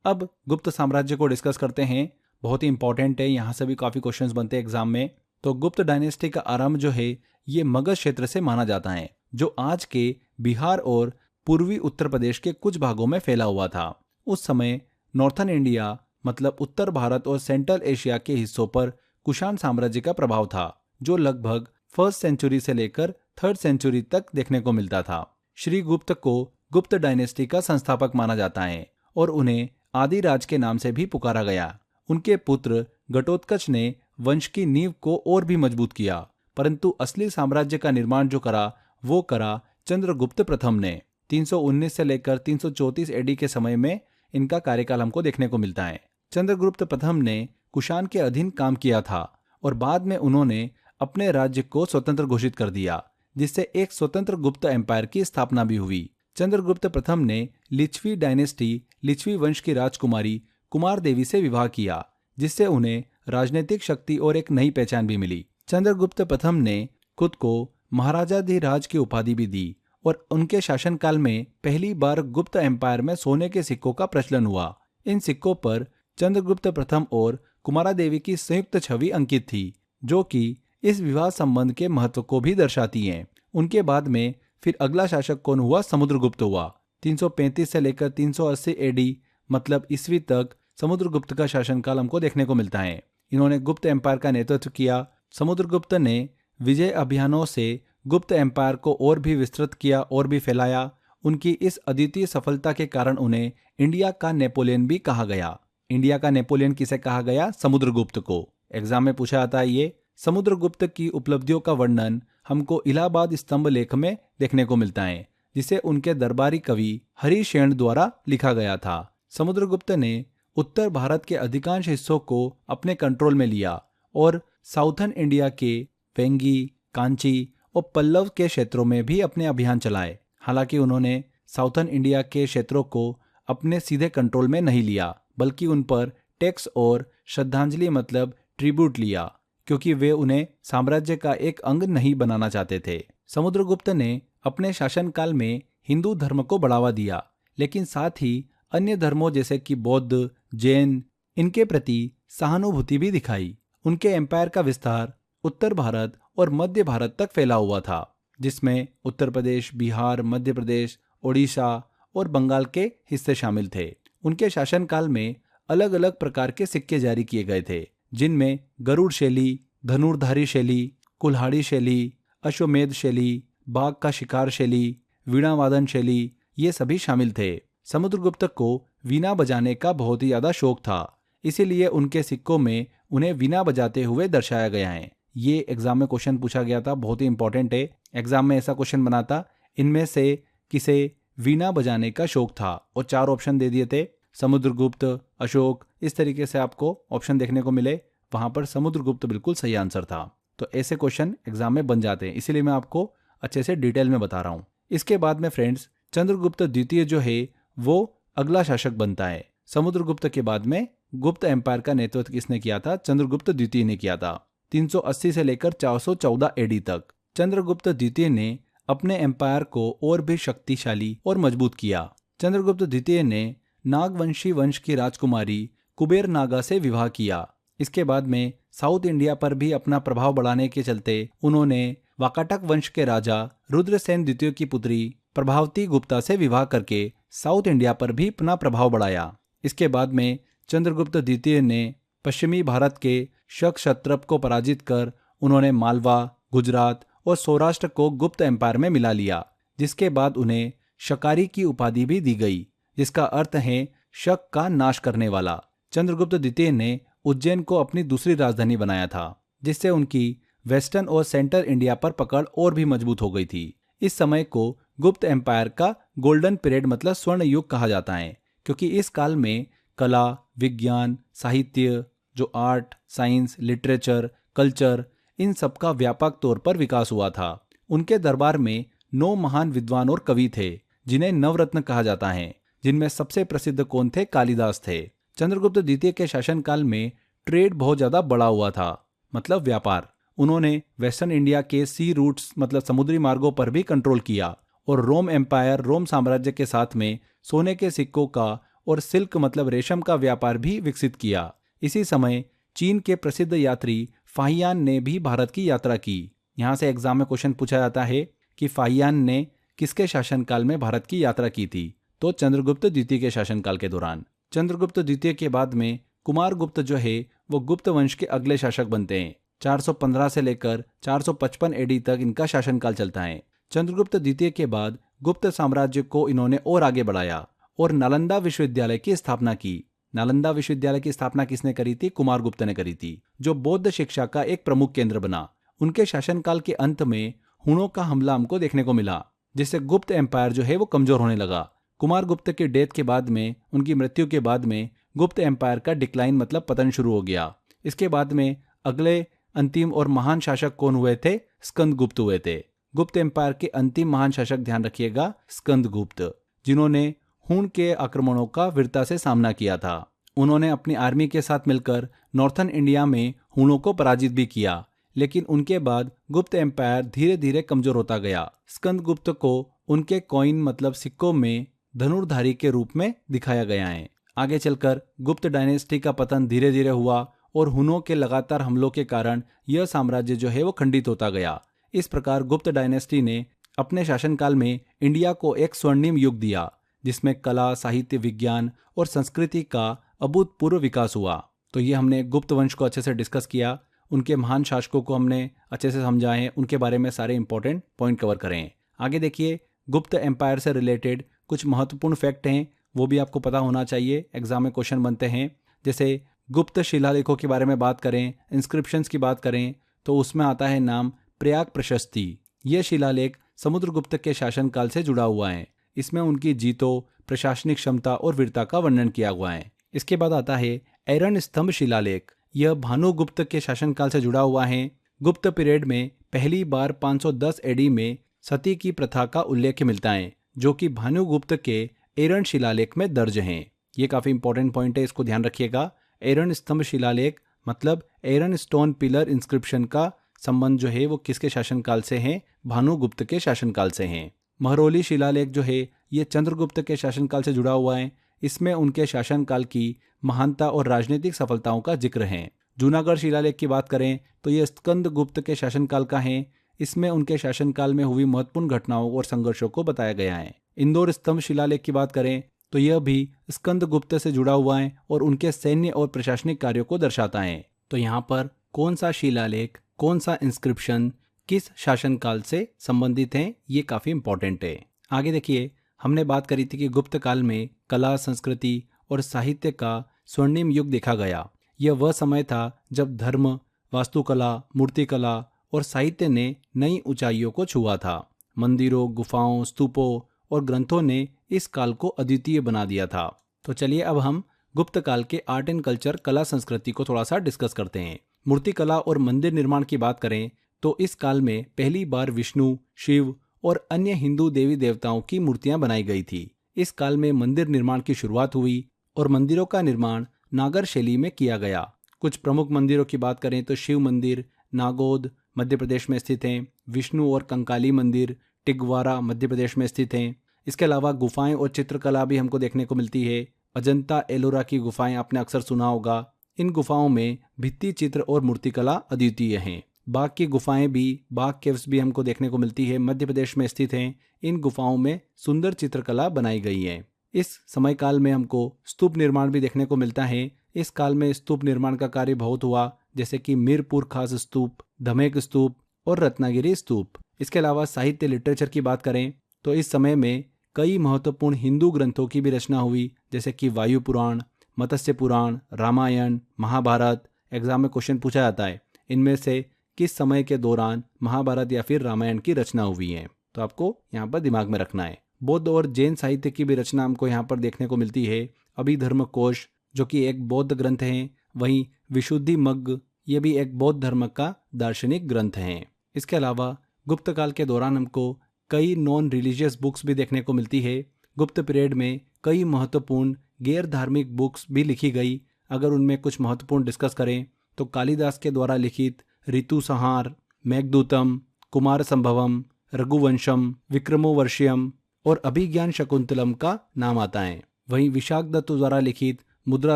अब गुप्त साम्राज्य को डिस्कस करते हैं, बहुत ही इंपॉर्टेंट है, यहाँ से भी काफी क्वेश्चंस बनते हैं एग्जाम में। तो गुप्त डायनेस्टी का आरंभ जो है ये मगध क्षेत्र से माना जाता है, जो आज के बिहार और पूर्वी उत्तर प्रदेश के कुछ भागों में फैला हुआ था। उस समय नॉर्थन इंडिया मतलब उत्तर भारत और सेंट्रल एशिया के हिस्सों पर कुषाण साम्राज्य का प्रभाव था, जो लगभग 1st सेंचुरी से लेकर 3rd सेंचुरी तक देखने को मिलता था। श्री गुप्त को गुप्त डायनेस्टी का संस्थापक माना जाता है और उन्हें आदिराज के नाम से भी पुकारा गया। उनके पुत्र घटोत्कच ने वंश की नींव को और भी मजबूत किया, परंतु असली साम्राज्य का निर्माण जो करा वो करा चंद्रगुप्त प्रथम ने। 319 से लेकर 334 एडी के समय में इनका कार्यकाल हमको देखने को मिलता है। चंद्रगुप्त प्रथम ने कुषाण के अधीन काम किया था और बाद में उन्होंने अपने राज्य को स्वतंत्र घोषित कर दिया, जिससे एक स्वतंत्र गुप्त एम्पायर की स्थापना भी हुई। चंद्रगुप्त प्रथम ने लिच्छवी डायनेस्टी लिच्छवी वंश की राजकुमारी कुमार देवी से विवाह किया, जिससे उन्हें राजनीतिक शक्ति और एक नई पहचान भी मिली। चंद्रगुप्त प्रथम ने खुद को महाराजाधिराज की उपाधि भी दी और उनके शासनकाल में पहली बार गुप्त एम्पायर में सोने के सिक्कों का प्रचलन हुआ। इन सिक्कों पर चंद्रगुप्त प्रथम और कुमारा देवी की संयुक्त छवि अंकित थी, जो कि इस विवाह संबंध के महत्व को भी दर्शाती हैं। उनके बाद में फिर अगला शासक कौन हुआ? समुद्रगुप्त हुआ। 335 से लेकर 380 एडी मतलब ईस्वी तक समुद्रगुप्त का शासनकाल हमको देखने को मिलता है। इन्होंने गुप्त एम्पायर का नेतृत्व किया। समुद्रगुप्त ने विजय अभियानों से गुप्त एम्पायर को और भी विस्तृत किया और भी फैलाया। उनकी इस अद्वितीय सफलता के कारण उन्हें इंडिया का नेपोलियन भी कहा गया। इंडिया का नेपोलियन किसे कहा गया? समुद्रगुप्त को। एग्जाम में पूछा जाता है ये। समुद्रगुप्त की उपलब्धियों का वर्णन हमको इलाहाबाद स्तंभ लेख में देखने को मिलता है, जिसे उनके दरबारी कवि हरिशेन द्वारा लिखा गया था। समुद्रगुप्त ने उत्तर भारत के अधिकांश हिस्सों को अपने कंट्रोल में लिया और साउथर्न इंडिया के वेंगी, कांची और पल्लव के क्षेत्रों में भी अपने अभियान चलाए। हालांकि उन्होंने साउथर्न इंडिया के क्षेत्रों को अपने सीधे कंट्रोल में नहीं लिया, बल्कि उन पर टैक्स और श्रद्धांजलि मतलब ट्रिब्यूट लिया, क्योंकि वे उन्हें साम्राज्य का एक अंग नहीं बनाना चाहते थे। समुद्रगुप्त ने अपने शासनकाल में हिंदू धर्म को बढ़ावा दिया, लेकिन साथ ही अन्य धर्मों जैसे कि बौद्ध, जैन, इनके प्रति सहानुभूति भी दिखाई। उनके एम्पायर का विस्तार उत्तर भारत और मध्य भारत तक फैला हुआ था, जिसमें उत्तर प्रदेश, बिहार, मध्य प्रदेश, ओडिशा और बंगाल के हिस्से शामिल थे। उनके शासनकाल में अलग अलग प्रकार के सिक्के जारी किए गए थे, जिनमें गरुड़ शैली, धनुर्धारी शैली, कुल्हाड़ी शैली, अश्वमेध शैली, बाघ का शिकार शैली, वीणा वादन शैली, ये सभी शामिल थे। समुद्रगुप्त को वीणा बजाने का बहुत ही ज्यादा शौक था, इसीलिए उनके सिक्कों में उन्हें वीणा बजाते हुए दर्शाया गया है। ये एग्जाम में क्वेश्चन पूछा गया था, बहुत ही इंपॉर्टेंट है। एग्जाम में ऐसा क्वेश्चन बना था, इनमें से किसे वीणा बजाने का शौक था, और 4 ऑप्शन दे दिए थे, समुद्रगुप्त, अशोक, इस तरीके से आपको ऑप्शन देखने को मिले। वहां पर समुद्रगुप्त बिल्कुल सही आंसर था। तो ऐसे क्वेश्चन एग्जाम में बन जाते हैं, इसीलिए मैं आपको अच्छे से डिटेल में बता रहा हूँ। इसके बाद में फ्रेंड्स चंद्रगुप्त द्वितीय जो है वो अगला शासक बनता है। समुद्रगुप्त के बाद में गुप्त एम्पायर का नेतृत्व किसने किया था? चंद्रगुप्त द्वितीय ने किया था। 380 से लेकर 414 एडी तक चंद्रगुप्त द्वितीय ने अपने एम्पायर को और भी शक्तिशाली और मजबूत किया। चंद्रगुप्त द्वितीय ने नागवंशी वंश की राजकुमारी कुबेर नागा से विवाह किया। इसके बाद में साउथ इंडिया पर भी अपना प्रभाव बढ़ाने के चलते उन्होंने वाकाटक वंश के राजा रुद्रसेन द्वितीय की पुत्री प्रभावती गुप्ता से विवाह करके साउथ इंडिया पर भी अपना प्रभाव बढ़ाया। इसके बाद में चंद्रगुप्त द्वितीय ने पश्चिमी भारत के शक क्षत्रप को पराजित कर उन्होंने मालवा, गुजरात और सौराष्ट्र को गुप्त एम्पायर में मिला लिया, जिसके बाद उन्हें शकारी की उपाधि भी दी गई, जिसका अर्थ है शक का नाश करने वाला। चंद्रगुप्त द्वितीय ने उज्जैन को अपनी दूसरी राजधानी बनाया था, जिससे उनकी वेस्टर्न और सेंट्रल इंडिया पर पकड़ और भी मजबूत हो गई थी। इस समय को गुप्त एम्पायर का गोल्डन पीरियड मतलब स्वर्ण युग कहा जाता है, क्योंकि इस काल में कला, विज्ञान, साहित्य, जो आर्ट, साइंस, लिटरेचर, कल्चर, इन सब का व्यापक तौर पर विकास हुआ था। उनके दरबार में 9 महान विद्वान और कवि थे, जिन्हें नवरत्न कहा जाता है, जिनमें सबसे प्रसिद्ध कौन थे? कालिदास थे। चंद्रगुप्त द्वितीय के शासनकाल में ट्रेड बहुत ज्यादा बढ़ा हुआ था, मतलब व्यापार। उन्होंने वेस्टर्न इंडिया के सी रूट्स मतलब समुद्री मार्गों पर भी कंट्रोल किया और रोम एम्पायर, रोम साम्राज्य के साथ में सोने के सिक्कों का और सिल्क मतलब रेशम का व्यापार भी विकसित किया। इसी समय चीन के प्रसिद्ध यात्री फाहियान ने भी भारत की यात्रा की। यहाँ से एग्जाम में क्वेश्चन पूछा जाता है कि फाहियान ने किसके शासनकाल में भारत की यात्रा की थी? तो चंद्रगुप्त द्वितीय के शासनकाल के दौरान। चंद्रगुप्त द्वितीय के बाद में कुमारगुप्त जो है वो गुप्त वंश के अगले शासक बनते हैं। 415 से लेकर 455 एडी तक इनका शासनकाल चलता है। चंद्रगुप्त द्वितीय के बाद गुप्त साम्राज्य को इन्होंने और आगे बढ़ाया और नालंदा विश्वविद्यालय की स्थापना की। नालंदा विश्वविद्यालय की स्थापना किसने करी थी? कुमारगुप्त ने करी थी, जो बौद्ध शिक्षा का एक प्रमुख केंद्र बना। उनके शासनकाल के अंत में हुणों का हमला हमको देखने को मिला, जिससे गुप्त एम्पायर जो है वो कमजोर होने लगा। कुमारगुप्त की डेथ के बाद में, उनकी मृत्यु के बाद में गुप्त एम्पायर का डिक्लाइन मतलब पतन शुरू हो गया। इसके बाद में अगले अंतिम और महान शासक कौन हुए थे? स्कंदगुप्त हुए थे। गुप्त एम्पायर के अंतिम महान शासक, ध्यान रखिएगा, स्कंदगुप्त, जिन्होंने हुण के आक्रमणों का वीरता से सामना किया था। उन्होंने अपनी आर्मी के साथ मिलकर नॉर्थन इंडिया में हुणों को पराजित भी किया, लेकिन उनके बाद गुप्त एम्पायर धीरे धीरे कमजोर होता गया। स्कंदगुप्त को उनके कॉइन मतलब सिक्कों में धनुर्धारी के रूप में दिखाया गया है। आगे चलकर गुप्त डायनेस्टी का पतन धीरे धीरे हुआ और हुणों के लगातार हमलों के कारण यह साम्राज्य जो है वो खंडित होता गया। इस प्रकार गुप्त डायनेस्टी ने अपने शासनकाल में इंडिया को एक स्वर्णिम युग दिया, जिसमें कला, साहित्य, विज्ञान और संस्कृति का अभूतपूर्व विकास हुआ। तो ये हमने गुप्त वंश को अच्छे से डिस्कस किया, उनके महान शासकों को हमने अच्छे से समझा है, उनके बारे में सारे इंपॉर्टेंट पॉइंट कवर करें। आगे देखिए, गुप्त एम्पायर से रिलेटेड कुछ महत्वपूर्ण फैक्ट हैं, वो भी आपको पता होना चाहिए, एग्जाम में क्वेश्चन बनते हैं। जैसे गुप्त शिलालेखों के बारे में बात करें, इंस्क्रिप्शंस की बात करें, तो उसमें आता है नाम प्रयाग प्रशस्ति। यह शिलालेख समुद्रगुप्त के शासनकाल से जुड़ा हुआ है। इसमें उनकी जीतों, प्रशासनिक क्षमता और वीरता का वर्णन किया हुआ है। इसके बाद आता है एरन स्तंभ शिलालेख। यह भानुगुप्त के शासनकाल से जुड़ा हुआ है। गुप्त पीरियड में पहली बार 510 एडी में सती की प्रथा का उल्लेख मिलता है, जो कि भानुगुप्त के एरन शिलालेख में दर्ज हैं। ये काफी इंपॉर्टेंट पॉइंट है, इसको ध्यान रखिएगा। एरन स्तंभ शिलालेख मतलब एरन स्टोन पिलर इंस्क्रिप्शन का संबंध जो है वो किसके शासनकाल से है? भानुगुप्त के शासनकाल से है। महरौली शिलालेख जो है ये चंद्रगुप्त के शासनकाल से जुड़ा हुआ है। इसमें उनके शासनकाल की महानता और राजनीतिक सफलताओं का जिक्र है। जूनागढ़ शिलालेख की बात करें तो ये स्कंदगुप्त के शासनकाल का है। इसमें उनके शासनकाल में हुई महत्वपूर्ण घटनाओं और संघर्षों को बताया गया है। इंदौर स्तंभ शिलालेख की बात करें तो यह भी स्कंदगुप्त से जुड़ा हुआ है और उनके सैन्य और प्रशासनिक कार्यों को दर्शाता है। तो यहाँ पर कौन सा शिलालेख, कौन सा इंस्क्रिप्शन किस शासनकाल से संबंधित हैं, ये काफी इंपॉर्टेंट है। आगे देखिए, हमने बात करी थी कि गुप्त काल में कला, संस्कृति और साहित्य का स्वर्णिम युग देखा गया। यह वह समय था जब धर्म, वास्तुकला, मूर्तिकला और साहित्य ने नई ऊंचाइयों को छुआ था। मंदिरों, गुफाओं, स्तूपों और ग्रंथों ने इस काल को अद्वितीय बना दिया था। तो चलिए अब हम गुप्त काल के आर्ट एंड कल्चर, कला संस्कृति को थोड़ा सा डिस्कस करते हैं। मूर्तिकला और मंदिर निर्माण की बात करें तो इस काल में पहली बार विष्णु, शिव और अन्य हिंदू देवी देवताओं की मूर्तियां बनाई गई थी। इस काल में मंदिर निर्माण की शुरुआत हुई और मंदिरों का निर्माण नागर शैली में किया गया। कुछ प्रमुख मंदिरों की बात करें तो शिव मंदिर नागोद मध्य प्रदेश में स्थित हैं। विष्णु और कंकाली मंदिर टिगवारा मध्य प्रदेश में स्थित हैं। इसके अलावा गुफाएं और चित्रकला भी हमको देखने को मिलती है। अजंता एलोरा की गुफाएं आपने अक्सर सुना होगा। इन गुफाओं में भित्ति चित्र और मूर्तिकला अद्वितीय हैं। बाघ की गुफाएं भी, बाघ केव्स भी हमको देखने को मिलती है, मध्य प्रदेश में स्थित हैं। इन गुफाओं में सुंदर चित्रकला बनाई गई है। इस समय काल में हमको स्तूप निर्माण भी देखने को मिलता है। इस काल में स्तूप निर्माण का कार्य बहुत हुआ, जैसे कि मीरपुर खास स्तूप, धमेक स्तूप और रत्नागिरी स्तूप। इसके अलावा साहित्य लिटरेचर की बात करें तो इस समय में कई महत्वपूर्ण हिंदू ग्रंथों की भी रचना हुई, जैसे कि वायु पुराण, मत्स्य पुराण, रामायण, महाभारत। एग्जाम में क्वेश्चन पूछा जाता है इनमें से किस समय के दौरान महाभारत या फिर रामायण की रचना हुई है, तो आपको यहाँ पर दिमाग में रखना है। बौद्ध और जैन साहित्य की भी रचना हमको यहाँ पर देखने को मिलती है। अभिधर्म कोश जो कि एक बौद्ध ग्रंथ है, वहीं विशुद्धि मग्ग ये भी एक बौद्ध धर्म का दार्शनिक ग्रंथ है। इसके अलावा गुप्त काल के दौरान हमको कई नॉन रिलीजियस बुक्स भी देखने को मिलती है। गुप्त पीरियड में कई महत्वपूर्ण गैर धार्मिक बुक्स भी लिखी गई। अगर उनमें कुछ महत्वपूर्ण डिस्कस करें तो कालिदास के द्वारा लिखित ऋतुसंहार, मेघदूतम, कुमार संभवम, रघुवंशम, विक्रमोवर्षियम और अभिज्ञान शकुंतलम का नाम आता है। वहीं विशाख दत्त द्वारा लिखित मुद्रा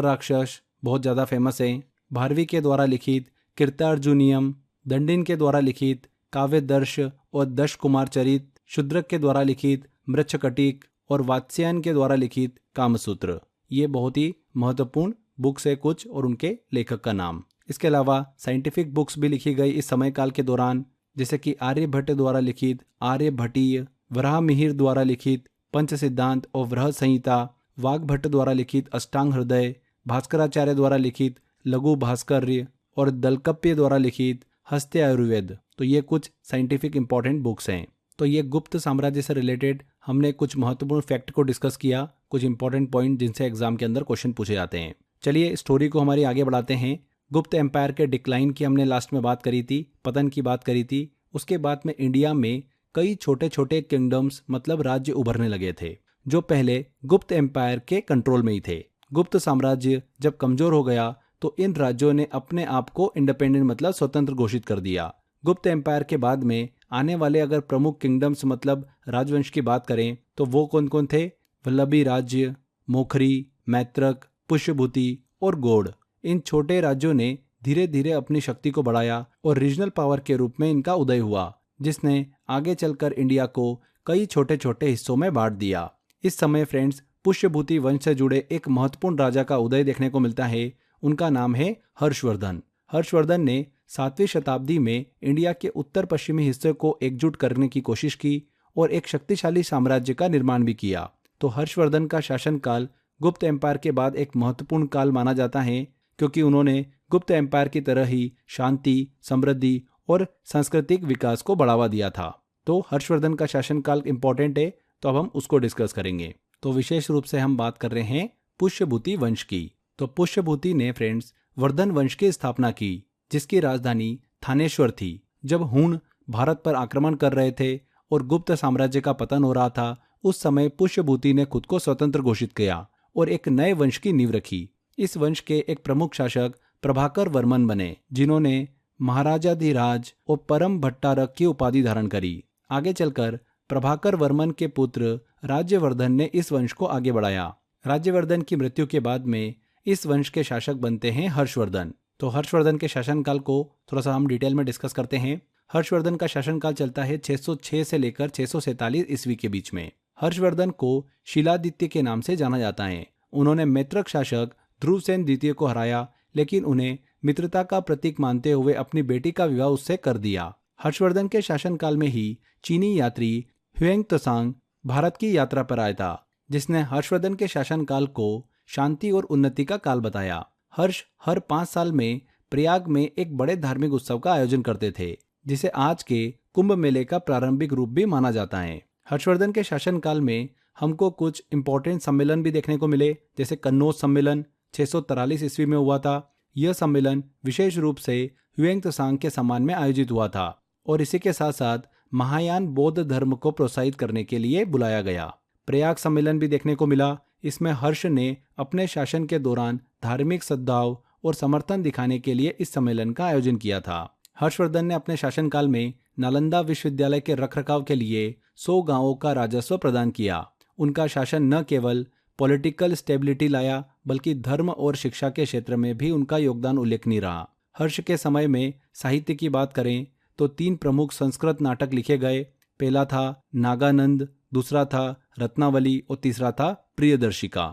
राक्षस बहुत ज़्यादा फेमस है। भारवी के द्वारा लिखित कीर्तार्जुनियम, दंडिन के द्वारा लिखित काव्यदर्श और दश कुमार चरित, शूद्रक के द्वारा लिखित मृच्छकटिक और वात्स्यायन के द्वारा लिखित कामसूत्र। ये बहुत ही महत्वपूर्ण बुक्स है कुछ और उनके लेखक का नाम। इसके अलावा साइंटिफिक बुक्स भी लिखी गई इस समय काल के दौरान, जैसे कि आर्यभट्ट द्वारा लिखित आर्यभट्टीय, वराहमिहिर द्वारा लिखित पंच सिद्धांत और वृहद संहिता, वाग्भट्ट द्वारा लिखित अष्टांग हृदय, भास्कराचार्य द्वारा लिखित लघु भास्कर्य और दलकप्य द्वारा लिखित हस्ते आयुर्वेद। तो ये कुछ साइंटिफिक इंपॉर्टेंट बुक्स हैं। तो ये गुप्त साम्राज्य से रिलेटेड हमने कुछ महत्वपूर्ण फैक्ट को डिस्कस किया, कुछ इंपॉर्टेंट पॉइंट जिनसे एग्जाम के अंदर क्वेश्चन पूछे जाते हैं। चलिए स्टोरी को हमारी आगे बढ़ाते हैं। गुप्त एम्पायर के डिक्लाइन की हमने लास्ट में बात करी थी, पतन की बात करी थी। उसके बाद में इंडिया में कई छोटे छोटे किंगडम्स मतलब राज्य उभरने लगे थे जो पहले गुप्त एम्पायर के कंट्रोल में ही थे। गुप्त साम्राज्य जब कमजोर हो गया तो इन राज्यों ने अपने आप को इंडिपेंडेंट मतलब स्वतंत्र घोषित कर दिया। गुप्त एम्पायर के बाद में आने वाले अगर प्रमुख किंगडम्स मतलब राजवंश की बात करें तो वो कौन कौन थे? वल्लभी राज्य, मोखरी, मैत्रक, पुष्यभूति और गौड़। इन छोटे राज्यों ने धीरे धीरे अपनी शक्ति को बढ़ाया और रीजनल पावर के रूप में इनका उदय हुआ, जिसने आगे चलकर इंडिया को कई छोटे छोटे हिस्सों में बांट दिया। इस समय फ्रेंड्स पुष्यभूति वंश से जुड़े एक महत्वपूर्ण राजा का उदय देखने को मिलता है। उनका नाम है हर्षवर्धन। हर्षवर्धन ने 7वीं शताब्दी में इंडिया के उत्तर पश्चिमी हिस्से को एकजुट करने की कोशिश की और एक शक्तिशाली साम्राज्य का निर्माण भी किया। तो हर्षवर्धन का शासनकाल गुप्त एम्पायर के बाद एक महत्वपूर्ण काल माना जाता है, क्योंकि उन्होंने गुप्त एम्पायर की तरह ही शांति, समृद्धि और सांस्कृतिक विकास को बढ़ावा दिया था। तो हर्षवर्धन का शासनकाल इंपॉर्टेंट है, तो अब हम उसको डिस्कस करेंगे। तो विशेष रूप से हम बात कर रहे हैं पुष्यभूति वंश की। तो पुष्यभूति ने फ्रेंड्स वर्धन वंश की स्थापना की, जिसकी राजधानी थानेश्वर थी। जब हूण भारत पर आक्रमण कर रहे थे और गुप्त साम्राज्य का पतन हो रहा था, उस समय पुष्यभूति ने खुद को स्वतंत्र घोषित किया और एक नए वंश की नींव रखी। इस वंश के एक प्रमुख शासक प्रभाकर वर्मन बने, जिन्होंने महाराजाधिराज और परम भट्टारक की उपाधि धारण करी। आगे चलकर प्रभाकर वर्मन के पुत्र राज्यवर्धन ने इस वंश को आगे बढ़ाया। राज्यवर्धन की मृत्यु के बाद में इस वंश के शासक बनते हैं हर्षवर्धन। तो हर्षवर्धन के शासनकाल को थोड़ा सा हम डिटेल में डिस्कस करते हैं। हर्षवर्धन का शासनकाल चलता है 606 से लेकर 647 ईस्वी के बीच में। हर्षवर्धन को शिलादित्य के नाम से जाना जाता है। उन्होंने मैत्रक शासक ध्रुवसेन द्वितीय को हराया, लेकिन उन्हें मित्रता का प्रतीक मानते हुए अपनी बेटी का विवाह उससे कर दिया। हर्षवर्धन के शासनकाल में ही चीनी यात्री ह्वेंग त्सांग भारत की यात्रा पर आया था, जिसने हर्षवर्धन के शासनकाल को शांति और उन्नति का काल बताया। हर्ष हर 5 साल में प्रयाग में एक बड़े धार्मिक उत्सव का आयोजन करते थे, जिसे आज के कुंभ मेले का प्रारंभिक रूप भी माना जाता है। हर्षवर्धन के शासनकाल में हमको कुछ इंपॉर्टेंट सम्मेलन भी देखने को मिले, जैसे कन्नौज सम्मेलन 643 ईस्वी में हुआ था। यह सम्मेलन विशेष रूप से ह्वेंग त्सांग के सम्मान में आयोजित हुआ था और इसी के साथ साथ महायान बौद्ध धर्म को प्रोत्साहित करने के लिए बुलाया गया। प्रयाग सम्मेलन भी देखने को मिला। इसमें हर्ष ने अपने शासन के दौरान धार्मिक सद्भाव और समर्थन दिखाने के लिए इस सम्मेलन का आयोजन किया था। हर्षवर्धन ने अपने शासनकाल में नालंदा विश्वविद्यालय के रखरखाव के लिए 100 गांवों का राजस्व प्रदान किया। उनका शासन न केवल पॉलिटिकल स्टेबिलिटी लाया, बल्कि धर्म और शिक्षा के क्षेत्र में भी उनका योगदान उल्लेखनीय रहा। हर्ष के समय में साहित्य की बात करें तो 3 प्रमुख संस्कृत नाटक लिखे गए। पहला था नागानंद, दूसरा था रत्नावली और तीसरा था प्रियदर्शिका।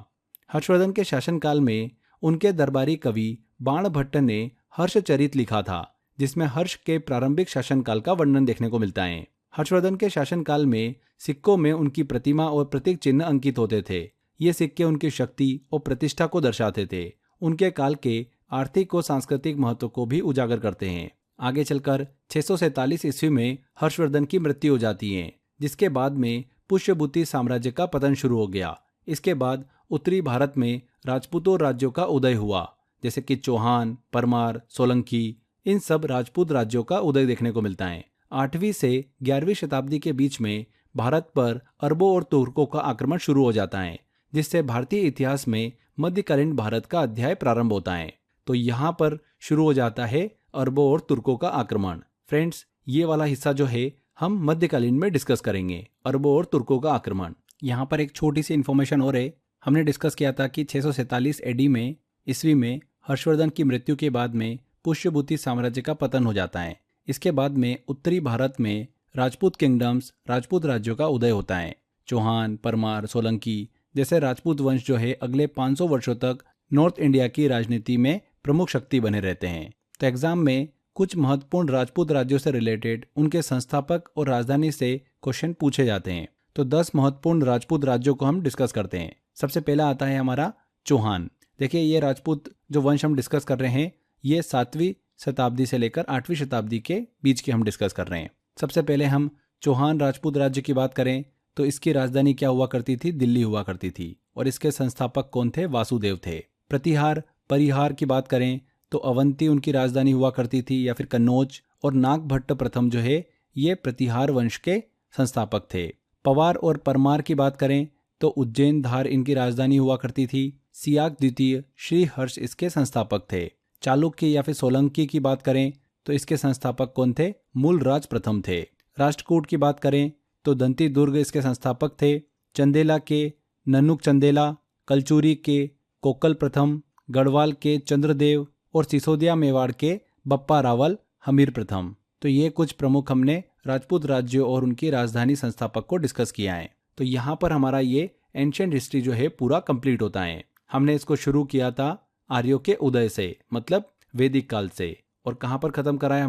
हर्षवर्धन के शासनकाल में उनके दरबारी कवि बाणभट्ट ने हर्षचरित लिखा था, जिसमें हर्ष के प्रारंभिक शासनकाल का वर्णन देखने को मिलता है। हर्षवर्धन के शासनकाल में सिक्कों में उनकी प्रतिमा और प्रतीक चिन्ह अंकित होते थे। ये सिक्के उनकी शक्ति और प्रतिष्ठा को दर्शाते थे। उनके काल के आर्थिक और सांस्कृतिक महत्व को भी उजागर करते हैं। आगे चलकर 647 ईस्वी में हर्षवर्धन की मृत्यु हो जाती है, जिसके बाद में पुष्यभूति साम्राज्य का पतन शुरू हो गया। इसके बाद उत्तरी भारत में राजपूतों राज्यों का उदय हुआ, जैसे कि चौहान, परमार, सोलंकी, इन सब राजपूत राज्यों का उदय देखने को मिलता है। 8वीं से 11वीं शताब्दी के बीच में भारत पर अरबों और तुर्कों का आक्रमण शुरू हो जाता है, जिससे भारतीय इतिहास में मध्यकालीन भारत का अध्याय प्रारंभ होता है। तो यहाँ पर शुरू हो जाता है अरबों और तुर्कों का आक्रमण। फ्रेंड्स, ये वाला हिस्सा जो है हम मध्यकालीन में डिस्कस करेंगे, अरबों और तुर्कों का आक्रमण। यहाँ पर एक छोटी सी इन्फॉर्मेशन और है। हमने डिस्कस किया था कि 647 एडी में ईस्वी में हर्षवर्धन की मृत्यु के बाद में पुष्यभूति साम्राज्य का पतन हो जाता है। इसके बाद में उत्तरी भारत में राजपूत किंगडम्स, राजपूत राज्यों का उदय होता है। चौहान, परमार, सोलंकी जैसे राजपूत वंश जो है अगले 500 वर्षों तक नॉर्थ इंडिया की राजनीति में प्रमुख शक्ति बने रहते हैं। तो एग्जाम में कुछ महत्वपूर्ण राजपूत राज्यों से रिलेटेड उनके संस्थापक और राजधानी से क्वेश्चन पूछे जाते हैं। तो 10 महत्वपूर्ण राजपूत राज्यों को हम डिस्कस करते हैं। सबसे पहला आता है हमारा चौहान। देखिए, ये राजपूत जो वंश हम डिस्कस कर रहे हैं ये 7वीं शताब्दी से लेकर 8वीं शताब्दी के बीच की हम डिस्कस कर रहे हैं। सबसे पहले हम चौहान राजपूत राज्य की बात करें तो इसकी राजधानी क्या हुआ करती थी? दिल्ली हुआ करती थी। और इसके संस्थापक कौन थे? वासुदेव थे। प्रतिहार, परिहार की बात करें तो अवंती उनकी राजधानी हुआ करती थी या फिर कन्नौज। और नागभट्ट प्रथम जो है ये प्रतिहार वंश के संस्थापक थे। पवार और परमार की बात करें तो उज्जैन, धार इनकी राजधानी हुआ करती थी। सियाक द्वितीय, श्री हर्ष इसके संस्थापक थे। चालुक्य या फिर सोलंकी की बात करें तो इसके संस्थापक कौन थे? मूलराज प्रथम थे। राष्ट्रकूट की बात करें तो दंती दुर्ग इसके संस्थापक थे। चंदेला के नन्नुक चंदेला, कलचूरी के कोकल प्रथम, गढ़वाल के चंद्रदेव और सिसोदिया मेवाड़ के बप्पा रावल हमीर प्रथम। तो ये कुछ प्रमुख हमने राजपूत राज्यों और उनकी राजधानी संस्थापक को डिस्कस किया है। तो यहाँ पर हमारा ये एंशिएंट हिस्ट्री जो है पूरा कंप्लीट होता है। हमने इसको शुरू किया था आर्यों के उदय से, मतलब वैदिक काल से। और कहाँ पर खत्म करा है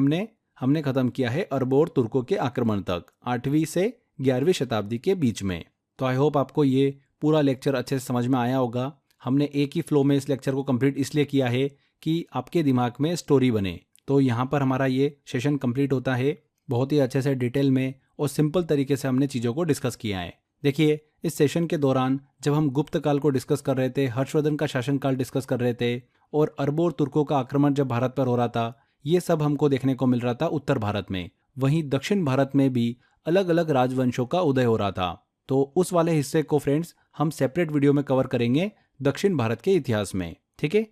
हमने खत्म किया है अरबों और तुर्कों के आक्रमण तक, 8वीं से 11वीं शताब्दी के बीच में। तो आई होप आपको ये पूरा लेक्चर अच्छे से समझ में आया होगा। हमने एक ही फ्लो में इस लेक्चर को कंप्लीट इसलिए किया है कि आपके दिमाग में स्टोरी बने। तो यहाँ पर हमारा ये सेशन कंप्लीट होता है। बहुत ही अच्छे से डिटेल में और सिंपल तरीके से हमने चीज़ों को डिस्कस किया है। देखिए, इस सेशन के दौरान जब हम गुप्त काल को डिस्कस कर रहे थे, हर्षवर्धन का शासनकाल डिस्कस कर रहे थे और अरबों और तुर्कों का आक्रमण जब भारत पर हो रहा था, ये सब हमको देखने को मिल रहा था उत्तर भारत में। वहीं दक्षिण भारत में भी अलग अलग राजवंशों का उदय हो रहा था। तो उस वाले हिस्से को फ्रेंड्स हम सेपरेट वीडियो में कवर करेंगे दक्षिण भारत के इतिहास में। ठीक है,